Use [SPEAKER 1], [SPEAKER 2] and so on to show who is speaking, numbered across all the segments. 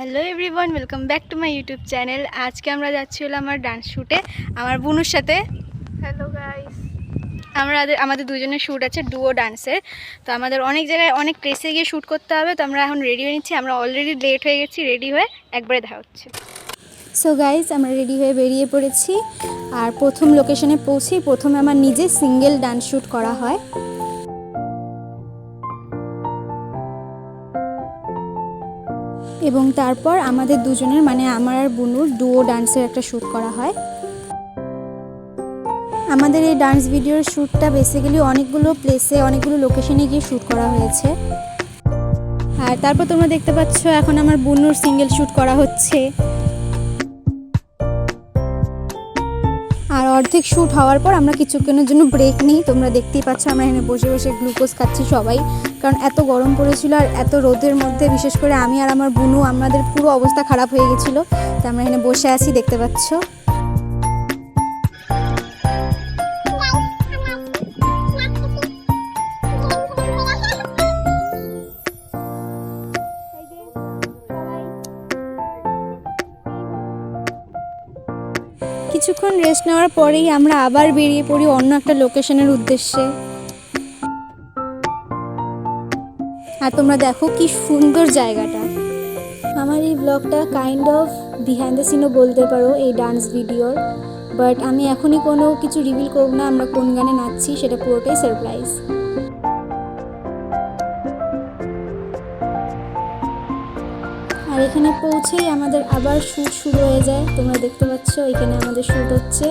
[SPEAKER 1] Hello everyone, welcome back to my YouTube channel. আজকে আমরা যাচ্ছি হলো আমার ডান্স শ্যুটে আমার বুনুর সাথে।
[SPEAKER 2] হ্যালো গাইস,
[SPEAKER 1] আমাদের দুজনের শ্যুট আছে ডুও ডান্সের। তো আমাদের অনেক জায়গায় অনেক প্লেসে গিয়ে শ্যুট করতে হবে। তো আমরা এখন রেডি হয়ে নিচ্ছি। আমরা অলরেডি লেট হয়ে গেছি, রেডি হয়ে একবারে দেখা হচ্ছে। সো গাইস, আমরা রেডি হয়ে বেরিয়ে পড়েছি। আর প্রথম লোকেশনে পৌঁছি, প্রথমে আমার নিজে সিঙ্গেল ডান্স শ্যুট করা হয়। এবং তারপর আমাদের দুজনের মানে আমার আর বুনুর ডুও ডান্সের একটা শ্যুট করা হয়। আমাদের এই ডান্স ভিডিওর শ্যুটটা বেসিক্যালি অনেকগুলো প্লেসে অনেকগুলো লোকেশনে গিয়ে শ্যুট করা হয়েছে। আর তারপর তোমরা দেখতে পাচ্ছ এখন আমার বুনুর সিঙ্গেল শ্যুট করা হচ্ছে। আর অর্ধেক শ্যুট হওয়ার পর আমরা কিছুক্ষণের জন্য ব্রেক নিই। তোমরা দেখতেই পাচ্ছ আমরা এখানে বসে বসে গ্লুকোজ খাচ্ছি সবাই, কারণ এত গরম পড়েছিল আর এত রোদের মধ্যে বিশেষ করে আমি আর আমার বুনু আমাদের পুরো অবস্থা খারাপ হয়ে গেছিলো। তো আমরা এখানে বসে আছি, দেখতে পাচ্ছ। কিছুক্ষণ রেস্ট নেওয়ার পরেই আমরা আবার বেরিয়ে পড়ি অন্য একটা লোকেশনের উদ্দেশ্যে। আর তোমরা দেখো কি সুন্দর জায়গাটা। আমার এই ব্লগটা কাইন্ড অফ বিহাইন্ড দ্য সিনও বলতে পারো এই ডান্স ভিডিওর, বাট আমি এখনই কোনো কিছু রিভিল করব না আমরা কোন গানে নাচছি, সেটা পুরোটাই সারপ্রাইজ। আর এখানে পৌঁছেই আমাদের আবার শ্যুট শুরু হয়ে যায়। তোমরা দেখতে পাচ্ছ এখানে আমাদের শ্যুট হচ্ছে।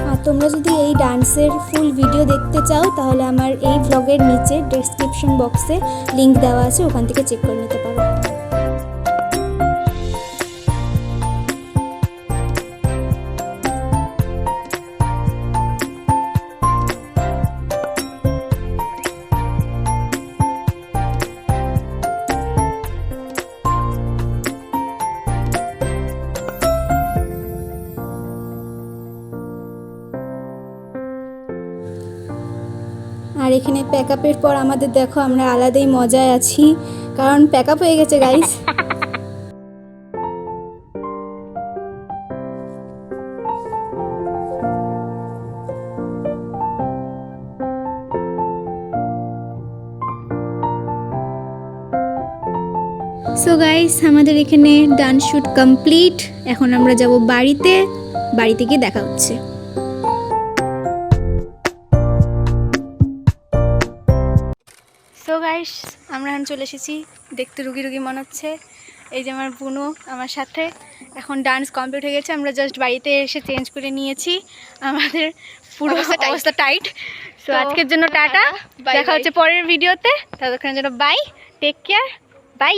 [SPEAKER 1] আর তোমরা যদি এই ডান্সের ফুল ভিডিও দেখতে চাও তাহলে আমার এই ব্লগের নিচে ডেসক্রিপশন বক্সে লিংক দেওয়া আছে, ওখান থেকে চেক করে নিতে পারো। আর এখানে প্যাক আপের পর আমাদের দেখো আমরা আলাদাই মজায় আছি, কারণ প্যাক আপ হয়ে গেছে গাইস। সো গাইস, আমাদের এখানে ডান্স শ্যুট কমপ্লিট। এখন আমরা যাব বাড়িতে, বাড়িতে গিয়ে দেখা হচ্ছে। সো গাইস, আমরা এখন চলে এসেছি। দেখতে রুগী রুগী মনে হচ্ছে। এই যে আমার বুনু আমার সাথে। এখন ডান্স কমপ্লিট হয়ে গেছে, আমরা জাস্ট বাড়িতে এসে চেঞ্জ করে নিয়েছি। আমাদের পুরো অবস্থা টাইট। সো আজকের জন্য টাটা, দেখা হচ্ছে পরের ভিডিওতে। ততক্ষণের জন্য বাই, টেক কেয়ার, বাই।